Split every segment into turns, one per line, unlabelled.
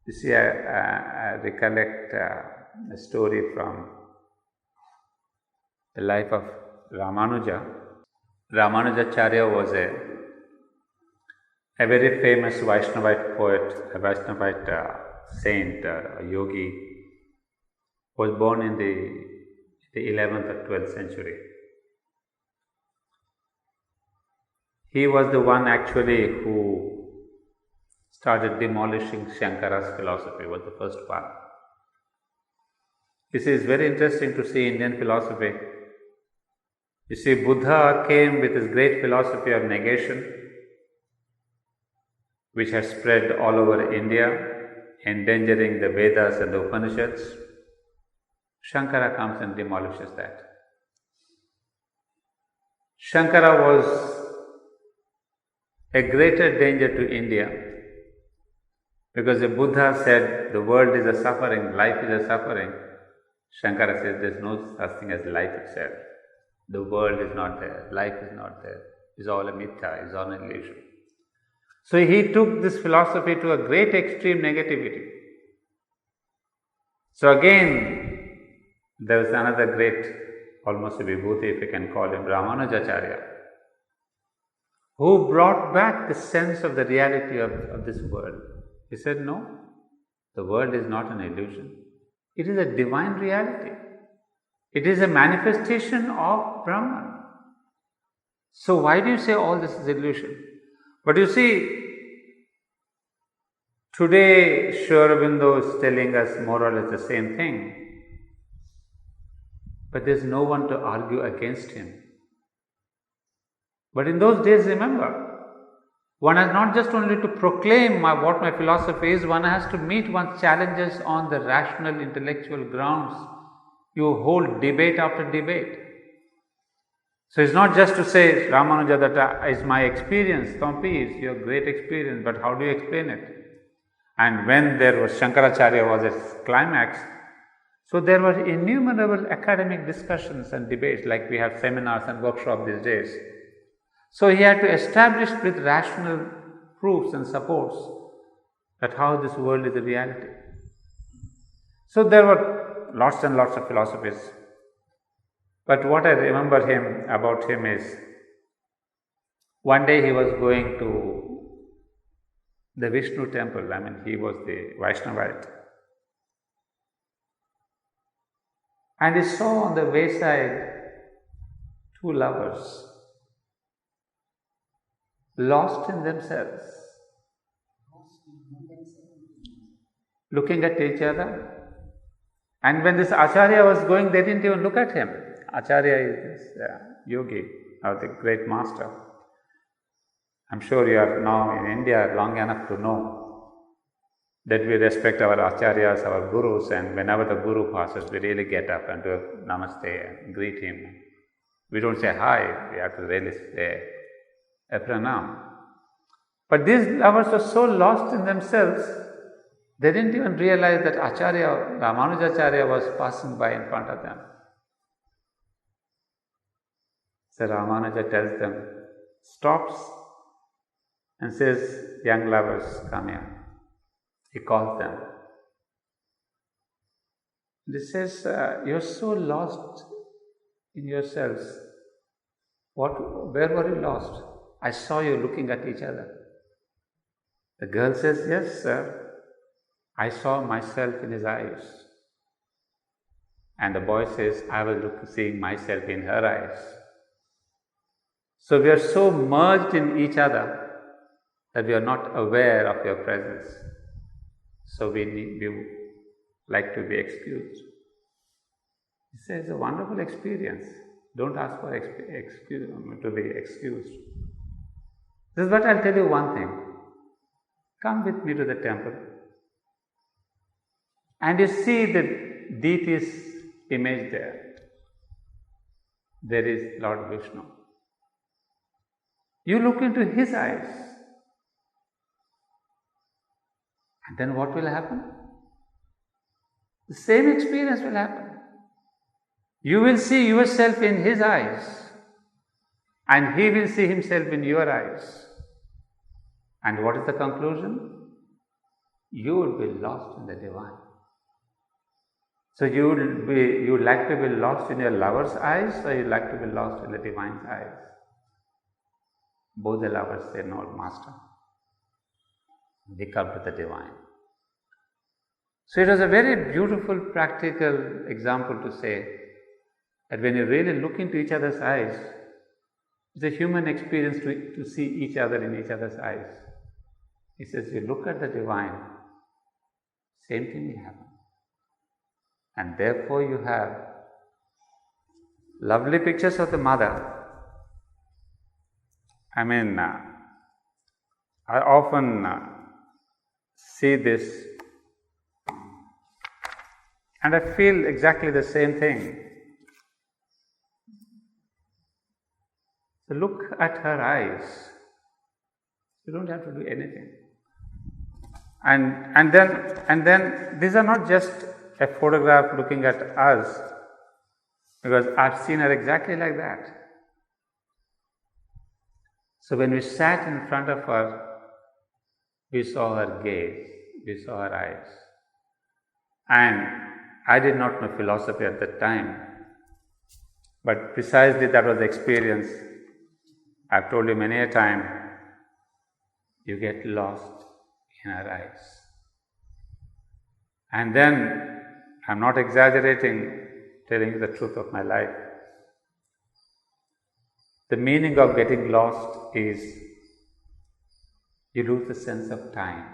You see, I recollect a story from the life of Ramanuja. Ramanujacharya was a very famous Vaishnavite poet, a Vaishnavite saint, a yogi, was born in the 11th or 12th century. He was the one actually who started demolishing Shankara's philosophy, was the first one. You see, it's very interesting to see Indian philosophy. You see, Buddha came with his great philosophy of negation, which has spread all over India, endangering the Vedas and the Upanishads. Shankara comes and demolishes that. Shankara was a greater danger to India because the Buddha said the world is a suffering, life is a suffering. Shankara says there is no such thing as life itself. The world is not there, life is not there. It's all a mitya, it's all an illusion. So he took this philosophy to a great extreme negativity. So again, there was another great, almost a vibhuti if you can call him, Ramanujacharya, who brought back the sense of the reality of this world. He said, no, the world is not an illusion. It is a divine reality. It is a manifestation of Brahman. So why do you say all this is illusion? But you see, today Sri Aurobindo is telling us more or less the same thing. But there is no one to argue against him. But in those days, remember, one has not just only to proclaim what my philosophy is, one has to meet one's challenges on the rational, intellectual grounds. You hold debate after debate. So it's not just to say, Ramanuja, that is my experience. Tompi, is your great experience, but how do you explain it? And when there was Shankaracharya was its climax, so there were innumerable academic discussions and debates, like we have seminars and workshops these days. So he had to establish with rational proofs and supports that how this world is a reality. So there were lots and lots of philosophies. But what I remember about him is, one day he was going to the Vishnu temple. I mean, he was the Vaishnavite. And he saw on the wayside two lovers, lost in themselves, looking at each other. And when this Acharya was going, they didn't even look at him. Acharya is this yogi, or the great master. I'm sure you are now in India long enough to know that we respect our acharyas, our gurus, and whenever the guru passes, we really get up and do namaste and greet him. We don't say hi, we have to really say a pranam. But these lovers were so lost in themselves, they didn't even realize that Acharya, Ramanujacharya, was passing by in front of them. So Ramanuja tells them, stops and says, young lovers, come here. He calls them. And he says, you're so lost in yourselves. Where were you lost? I saw you looking at each other. The girl says, yes, sir. I saw myself in his eyes. And the boy says, I was seeing myself in her eyes. So we are so merged in each other that we are not aware of your presence. So we like to be excused. He says, it's a wonderful experience. Don't ask for to be excused. This is what I'll tell you one thing. Come with me to the temple. And you see the deity's image there. There is Lord Vishnu. You look into his eyes. And then what will happen? The same experience will happen. You will see yourself in his eyes, and he will see himself in your eyes. And what is the conclusion? you would be lost in the divine. So you would like to be lost in your lover's eyes, or you like to be lost in the divine's eyes? Both the lovers say, no, Master. We come to the divine. So it was a very beautiful, practical example to say that when you really look into each other's eyes, it's a human experience to see each other in each other's eyes. He says, you look at the divine, same thing will happen. And therefore you have lovely pictures of the mother. I often see this and I feel exactly the same thing. So look at her eyes. You don't have to do anything. And then these are not just a photograph looking at us, because I've seen her exactly like that. So when we sat in front of her, we saw her gaze, we saw her eyes. And I did not know philosophy at that time, but precisely that was the experience. I've told you many a time, you get lost in her eyes. And then, I'm not exaggerating, telling you the truth of my life. The meaning of getting lost is you lose the sense of time.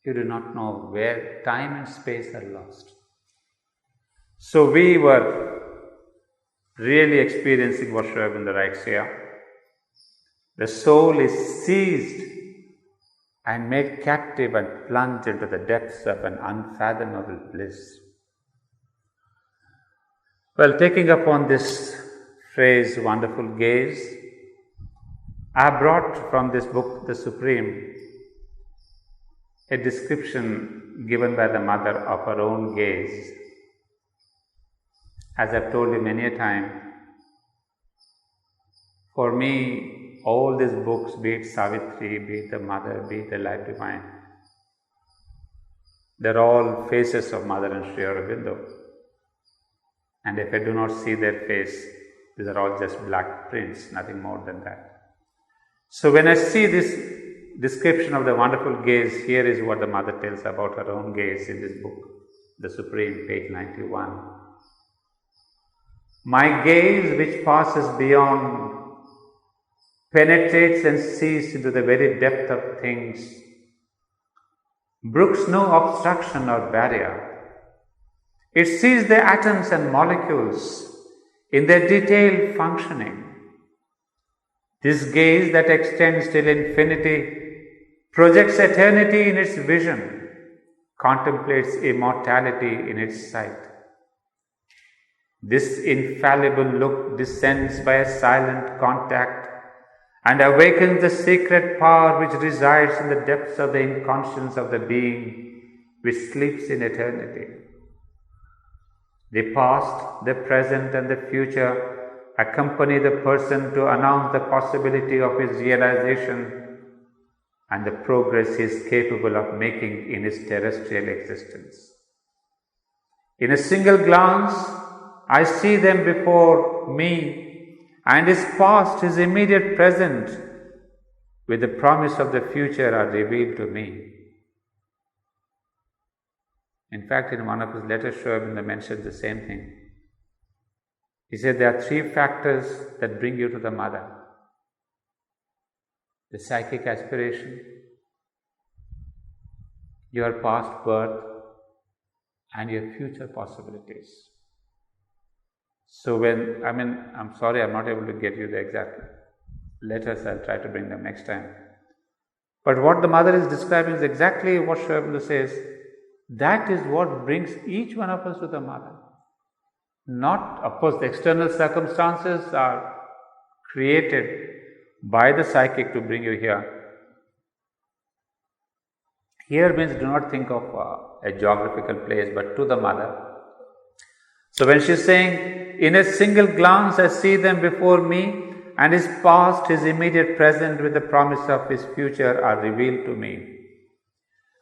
You do not know where time and space are lost. So we were really experiencing what Sri Aurobindo writes here. The soul is seized and made captive and plunged into the depths of an unfathomable bliss. Well, taking upon this phrase, wonderful gaze, I brought from this book, The Supreme, a description given by the mother of her own gaze. As I've told you many a time, for me, all these books, be it Savitri, be it the Mother, be it the Life Divine, they're all faces of Mother and Sri Aurobindo. And if I do not see their face, these are all just black prints, nothing more than that. So when I see this description of the wonderful gaze, here is what the Mother tells about her own gaze in this book, The Supreme, page 91. My gaze, which passes beyond, penetrates and sees into the very depth of things, brooks no obstruction or barrier. It sees the atoms and molecules in their detailed functioning. This gaze that extends till infinity projects eternity in its vision, contemplates immortality in its sight. This infallible look descends by a silent contact and awakens the secret power which resides in the depths of the inconscience of the being which sleeps in eternity. The past, the present, and the future accompany the person to announce the possibility of his realization and the progress he is capable of making in his terrestrial existence. In a single glance, I see them before me, and his past, his immediate present, with the promise of the future are revealed to me. In fact, in one of his letters, Sri Aurobindo mentioned the same thing. He said there are three factors that bring you to the Mother: the psychic aspiration, your past birth, and your future possibilities. So I'm sorry I'm not able to get you the exact letters, I'll try to bring them next time. But what the Mother is describing is exactly what Sri Aurobindo says. That is what brings each one of us to the Mother. Not, of course, the external circumstances are created by the psychic to bring you here. Here means do not think of a geographical place, but to the Mother. So when she is saying, in a single glance I see them before me, and his past, his immediate present with the promise of his future are revealed to me.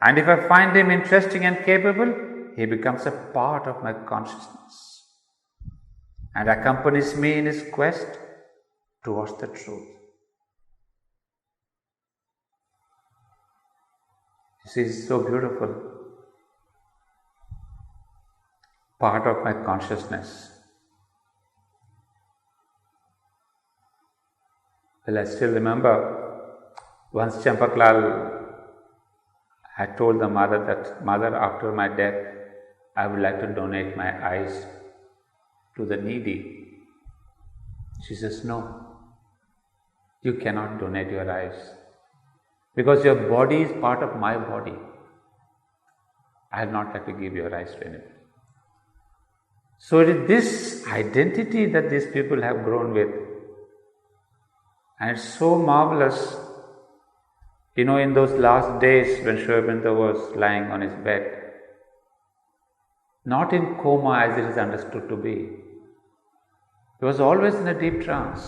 And if I find him interesting and capable, he becomes a part of my consciousness and accompanies me in his quest towards the truth. You see, it's so beautiful. Part of my consciousness. Well, I still remember once Champaklal had told the mother that, "Mother, after my death, I would like to donate my eyes to the needy." She says, "No, you cannot donate your eyes because your body is part of my body. I will not like to give your eyes to anyone." So it is this identity that these people have grown with. And it's so marvelous. In those last days when Sri Aurobindo was lying on his bed, not in coma as it is understood to be, he was always in a deep trance.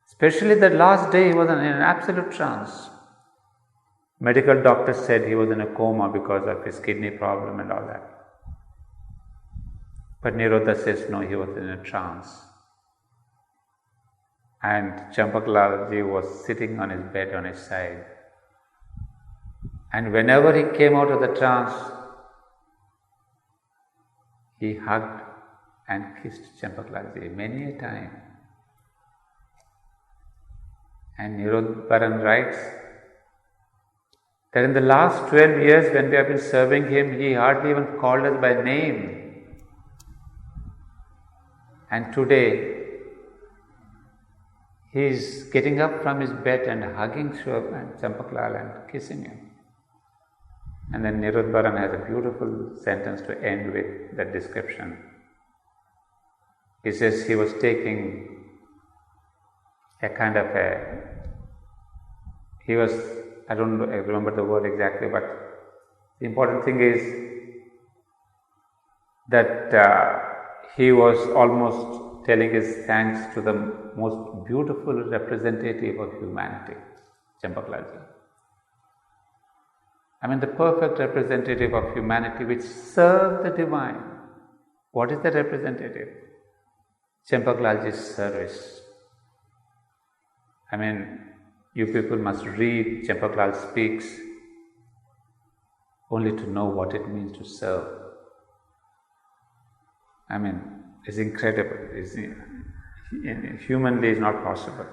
Especially that last day, he was in an absolute trance. Medical doctors said he was in a coma because of his kidney problem and all that. But Nirodha says no, he was in a trance. And Champaklalji was sitting on his bed on his side. And whenever he came out of the trance, he hugged and kissed Champaklalji many a time. And Nirodharan writes that in the last 12 years when we have been serving him, he hardly even called us by name. And today, he is getting up from his bed and hugging Champaklal and kissing him. And then Nirodharan has a beautiful sentence to end with that description. He says he was taking I don't remember the word exactly, but the important thing is that he was almost telling his thanks to the most beautiful representative of humanity, Champaklalji. The perfect representative of humanity which served the divine. What is the representative? Champaklalji's service. You people must read Champaklal Speaks only to know what it means to serve. It's incredible. Humanly it's not possible.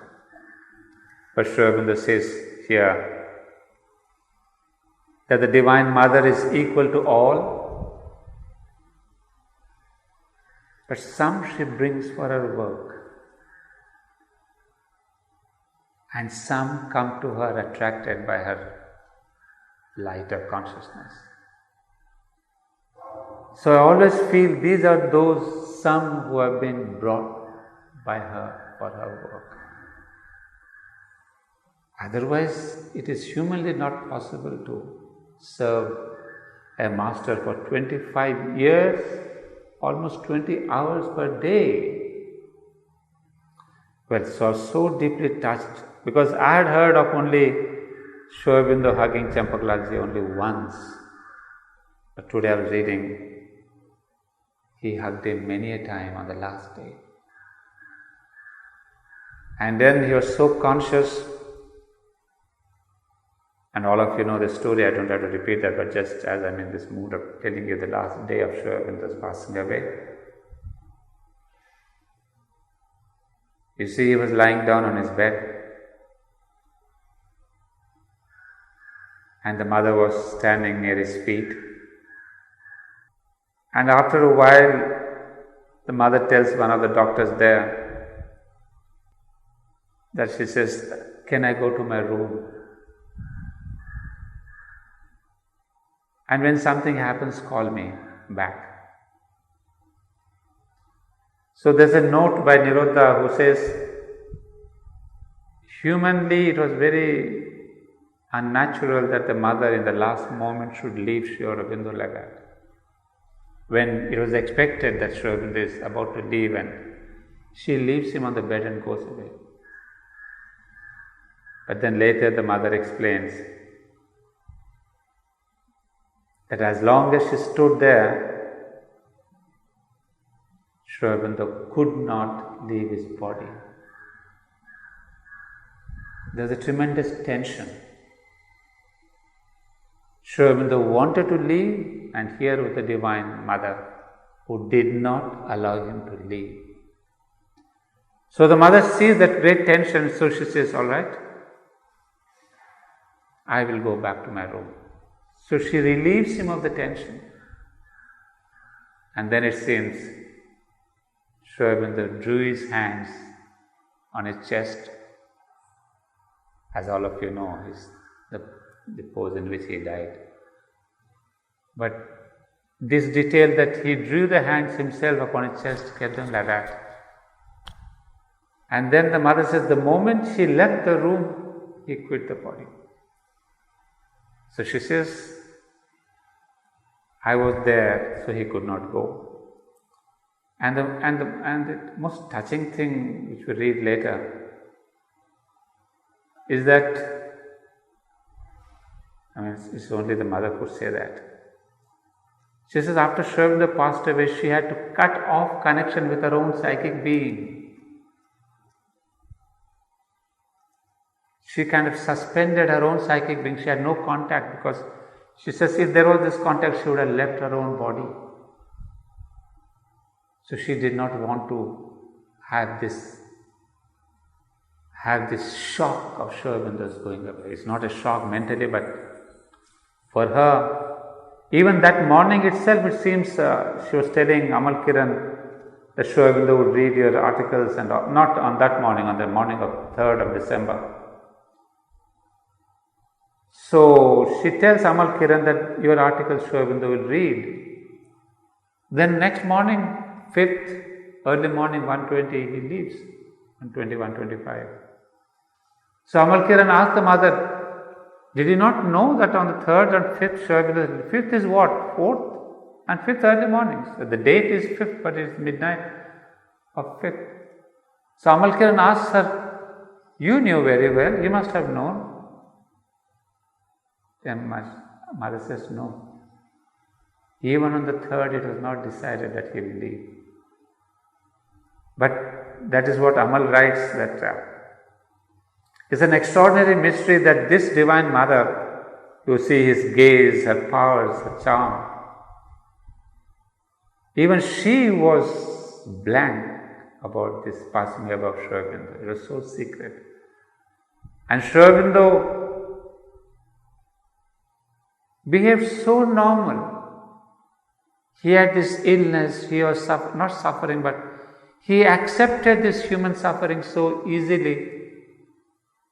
But Sri Aurobindo says here that the Divine Mother is equal to all, but some she brings for her work, and some come to her attracted by her light of consciousness. So I always feel these are those some who have been brought by her for her work. Otherwise, it is humanly not possible to serve a master for 25 years, almost 20 hours per day. Well, so deeply touched, because I had heard of only Sri Aurobindo hugging Champaklalji only once. But today I was reading, he hugged him many a time on the last day. And then he was so conscious, and all of you know the story, I don't have to repeat that, but just as I'm in this mood of telling you the last day of Sri Aurobindo's passing away. You see, he was lying down on his bed, and the mother was standing near his feet. And after a while, the mother tells one of the doctors there that she says, "Can I go to my room? And when something happens, call me back." So there's a note by Nirodha who says, humanly it was very unnatural that the mother in the last moment should leave Sri Aurobindo like that. When it was expected that Sri Aurobindo is about to leave, and she leaves him on the bed and goes away. But then later the mother explains that as long as she stood there, Sri Aurobindo could not leave his body. There was a tremendous tension. Sri Aurobindo wanted to leave, and here was the Divine Mother who did not allow him to leave. So the mother sees that great tension, so she says, all right, I will go back to my room. So she relieves him of the tension. And then it seems Sri Aurobindo drew his hands on his chest. As all of you know, is the pose in which he died. But this detail that he drew the hands himself upon his chest, kept them like that. And then the mother says, the moment she left the room, he quit the body. So she says, I was there, so he could not go. And the most touching thing which we read later is that, it's only the mother could say that. She says after Sri Aurobindo passed away, she had to cut off connection with her own psychic being. She kind of suspended her own psychic being. She had no contact because she says if there was this contact, she would have left her own body. So she did not want to have this shock of Sri Aurobindo's going away. It's not a shock mentally, but for her, even that morning itself, it seems she was telling Amal Kiran that Sri Aurobindo would read your articles, and not on that morning, on the morning of 3rd of December. So she tells Amal Kiran that your articles Sri Aurobindo will read. Then next morning, 5th, early morning, 1:20, he leaves, 1:20, 1:25. So Amal Kiran asked the mother, did you not know that on the 3rd and 5th, Sri Aurobindo, 5th is what? 4th and 5th early morning. So the date is 5th, but it's midnight of 5th. So Amal Kiran asks her, you knew very well, you must have known. Then mother says, no. Even on the 3rd, it was not decided that he will leave. But that is what Amal writes, that it's an extraordinary mystery that this Divine Mother, you see his gaze, her powers, her charm. Even she was blank about this passing away of Sri Aurobindo. It was so secret. And Sri Aurobindo behaved so normal. He had this illness, he was not suffering, but he accepted this human suffering so easily,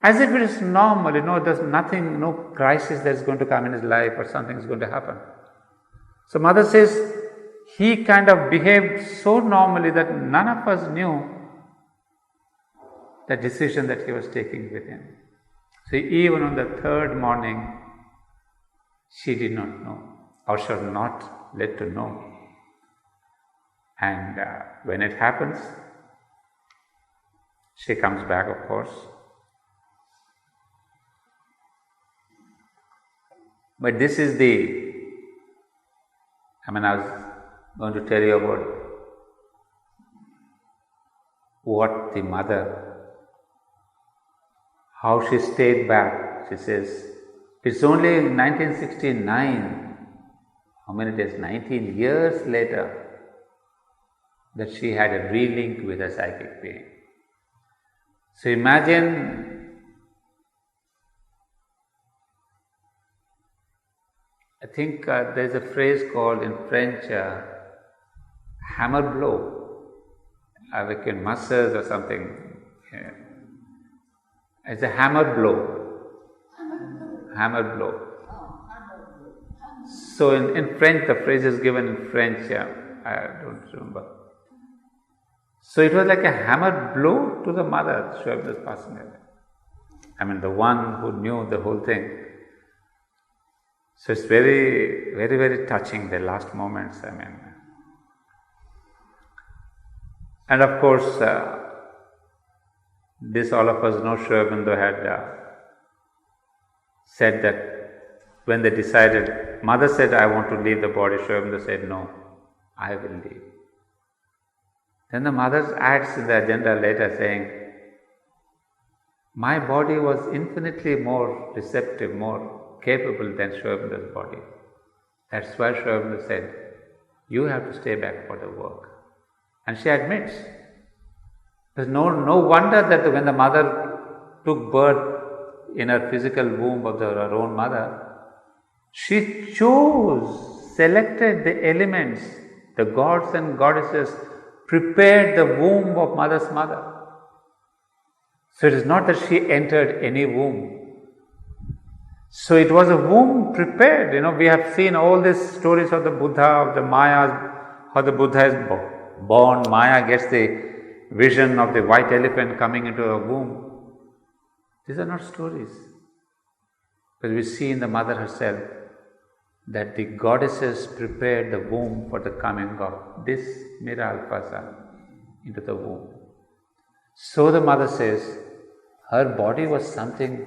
as if it is normal, there's nothing, no crisis that's going to come in his life or something is going to happen. So mother says, he kind of behaved so normally that none of us knew the decision that he was taking with him. So even on the 3rd morning, she did not know, or she was not let to know. And when it happens, she comes back, of course. But this is I was going to tell you about what the mother, how she stayed back. She says, it's only in 1969, how many days? 19 years later, that she had a relink with her psychic being. So imagine, I think there is a phrase called in French, hammer blow, avec une masseuse or something. It's a hammer blow. Hammer blow. So in French, the phrase is given in French, I don't remember. So it was like a hammer blow to the mother, Sri Aurobindo's passing away. The one who knew the whole thing. So it's very, very, very touching, the last moments, And of course, this all of us know Sri Aurobindo had said that when they decided, mother said, I want to leave the body. Sri Aurobindo said, no, I will leave. Then the mother adds in the agenda later saying, my body was infinitely more receptive, more capable than Sri Aurobindo's body. That's why Sri Aurobindo said, you have to stay back for the work. And she admits. There's no wonder that when the mother took birth in her physical womb of her own mother, she selected the elements, the gods and goddesses prepared the womb of mother's mother. So it is not that she entered any womb. So it was a womb prepared. We have seen all these stories of the Buddha, of the Mayas, how the Buddha is born. Maya gets the vision of the white elephant coming into a womb. These are not stories. Because we see in the mother herself that the goddesses prepared the womb for the coming of this Mira Alfasa into the womb. So the mother says, her body was something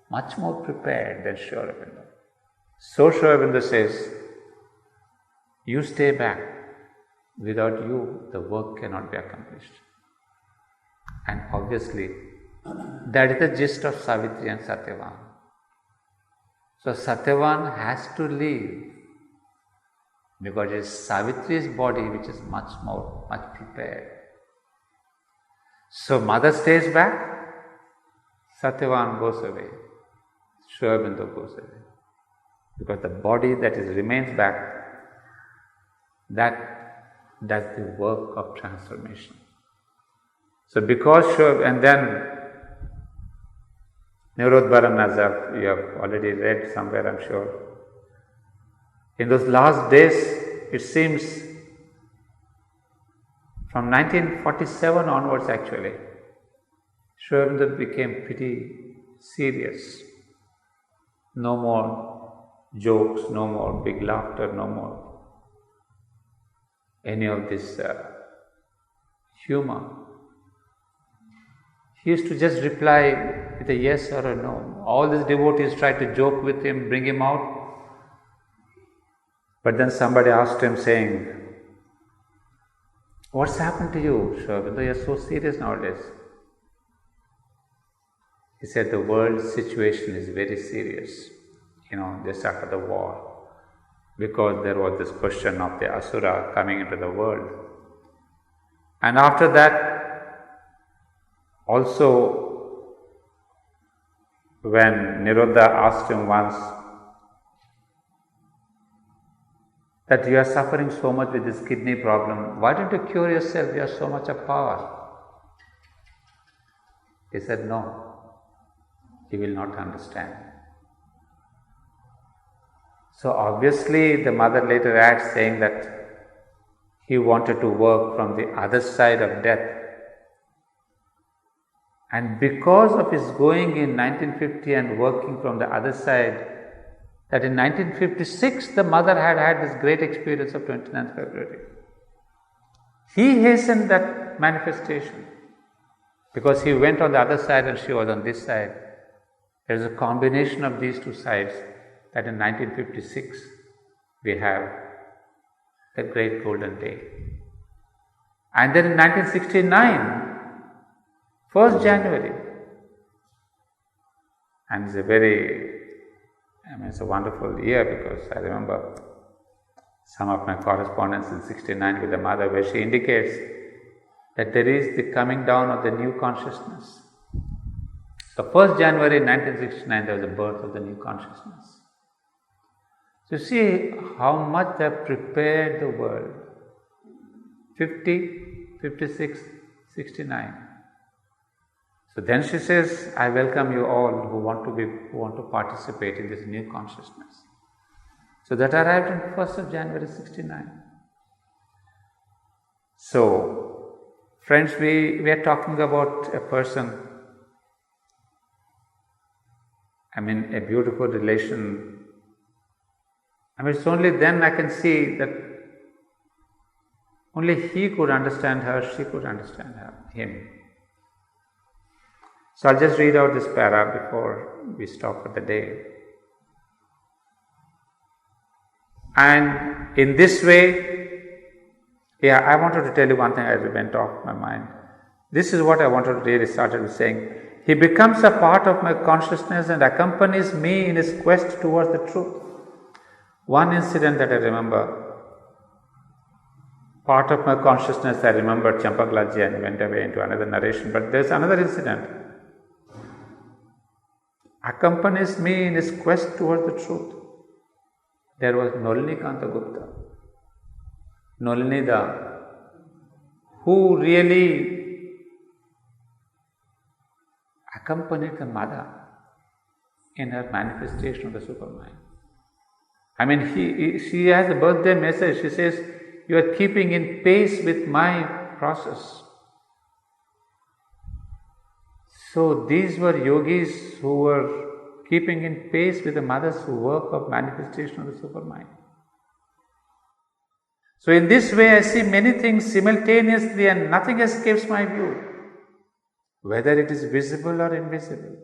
much more prepared than Sri Aurobindo. So Sri Aurobindo says, you stay back. Without you, the work cannot be accomplished. And obviously, that is the gist of Savitri and Satyavan. So Satyavan has to leave because it is Savitri's body which is much prepared. So mother stays back, Satyavan goes away, Sri Aurobindo goes away. Because the body that remains back, that does the work of transformation. So because and then Nirodharan, as you have already read somewhere, I'm sure. In those last days, it seems from 1947 onwards actually, Sri Aurobindo became pretty serious. No more jokes, no more big laughter, no more any of this humor. He used to just reply with a yes or a no. All these devotees tried to joke with him, bring him out. But then somebody asked him saying, what's happened to you, Sri Aurobindo? You're so serious nowadays. He said the world's situation is very serious, just after the war. Because there was this question of the Asura coming into the world. And after that, also, when Nirodha asked him once that you are suffering so much with this kidney problem, why don't you cure yourself? You have so much of power. He said, no, he will not understand. So obviously the mother later adds saying that he wanted to work from the other side of death. And because of his going in 1950 and working from the other side, that in 1956 the mother had this great experience of 29th February. He hastened that manifestation because he went on the other side and she was on this side. There is a combination of these two sides that in 1956 we have the great golden day. And then in 1969, 1st January, and it's it's a wonderful year because I remember some of my correspondence in 69 with the mother where she indicates that there is the coming down of the new consciousness. So 1st January 1969 there was the birth of the new consciousness. So you see how much they have prepared the world. 50, 56, 69. So then she says, I welcome you all who want to participate in this new consciousness. So that arrived on 1st of January 69. So, friends, we are talking about a person, a beautiful relation. It's only then I can see that only he could understand her, she could understand him. So I'll just read out this para before we stop for the day. And in this way, I wanted to tell you one thing, I went off my mind. This is what I wanted to really started with saying. He becomes a part of my consciousness and accompanies me in his quest towards the truth. One incident that I remember, part of my consciousness, I remembered Champaglaji and went away into another narration, but there's another incident. Accompanies me in his quest towards the truth. There was Nolini Kanta Gupta, Nolinida, who really accompanied the mother in her manifestation of the supermind. I mean, she has a birthday message. She says, "You are keeping in pace with my process." So these were yogis who were keeping in pace with the mother's work of manifestation of the supermind. So in this way, I see many things simultaneously and nothing escapes my view, whether it is visible or invisible.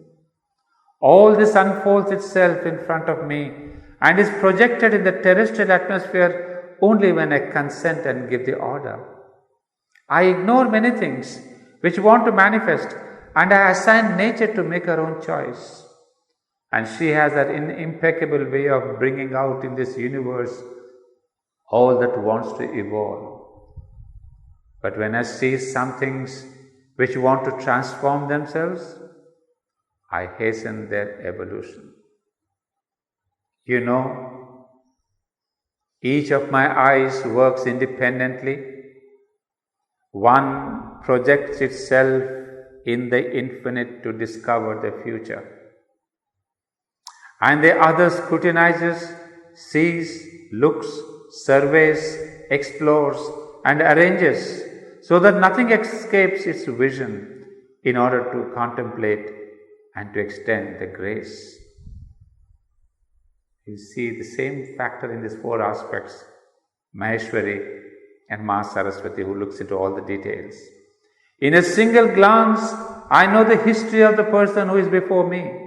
All this unfolds itself in front of me and is projected in the terrestrial atmosphere only when I consent and give the order. I ignore many things which want to manifest, and I assign nature to make her own choice. And she has that impeccable way of bringing out in this universe all that wants to evolve. But when I see some things which want to transform themselves, I hasten their evolution. You know, each of my eyes works independently. One projects itself in the infinite to discover the future, and the other scrutinizes, sees, looks, surveys, explores, and arranges so that nothing escapes its vision in order to contemplate and to extend the grace. You see the same factor in these four aspects, Maheshwari and Ma Saraswati, who looks into all the details. In a single glance, I know the history of the person who is before me.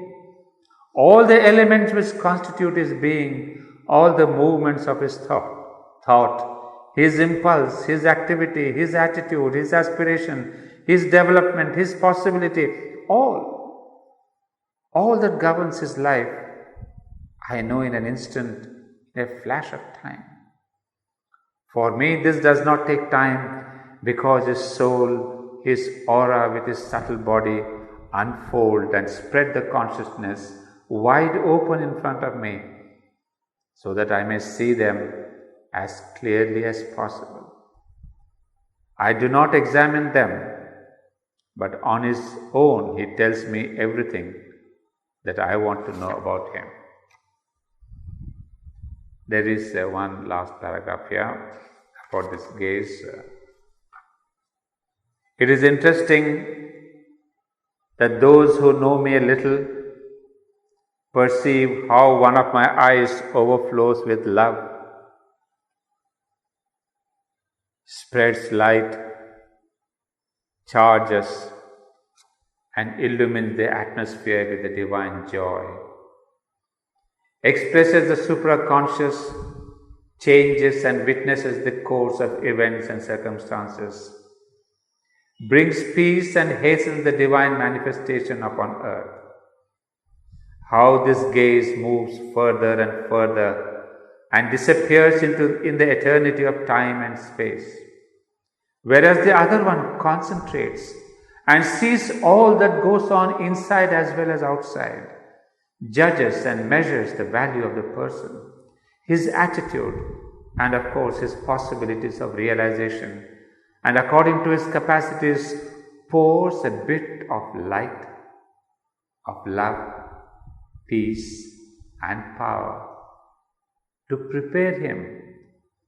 All the elements which constitute his being, all the movements of his thought, his impulse, his activity, his attitude, his aspiration, his development, his possibility, all that governs his life, I know in an instant, in a flash of time. For me, this does not take time because his soul, his aura with his subtle body unfold and spread the consciousness wide open in front of me so that I may see them as clearly as possible. I do not examine them, but on his own he tells me everything that I want to know about him. There is one last paragraph here about this gaze. It is interesting that those who know me a little perceive how one of my eyes overflows with love, spreads light, charges, and illumines the atmosphere with the divine joy, expresses the supraconscious, changes and witnesses the course of events and circumstances, brings peace and hastens the divine manifestation upon earth. How this gaze moves further and further and disappears in the eternity of time and space, whereas the other one concentrates and sees all that goes on inside as well as outside, judges and measures the value of the person, his attitude, and of course his possibilities of realization, and according to his capacities pours a bit of light, of love, peace and power to prepare him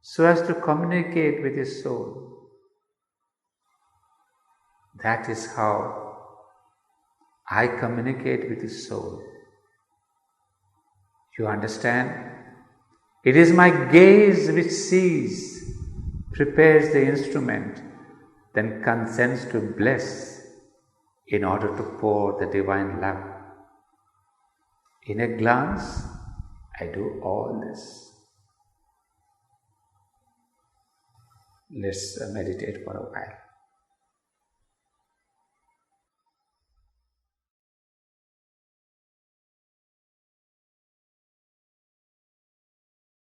so as to communicate with his soul. That is how I communicate with his soul. You understand? It is my gaze which sees, prepares the instrument, then consents to bless in order to pour the divine love. In a glance, I do all this. Let's meditate for a while.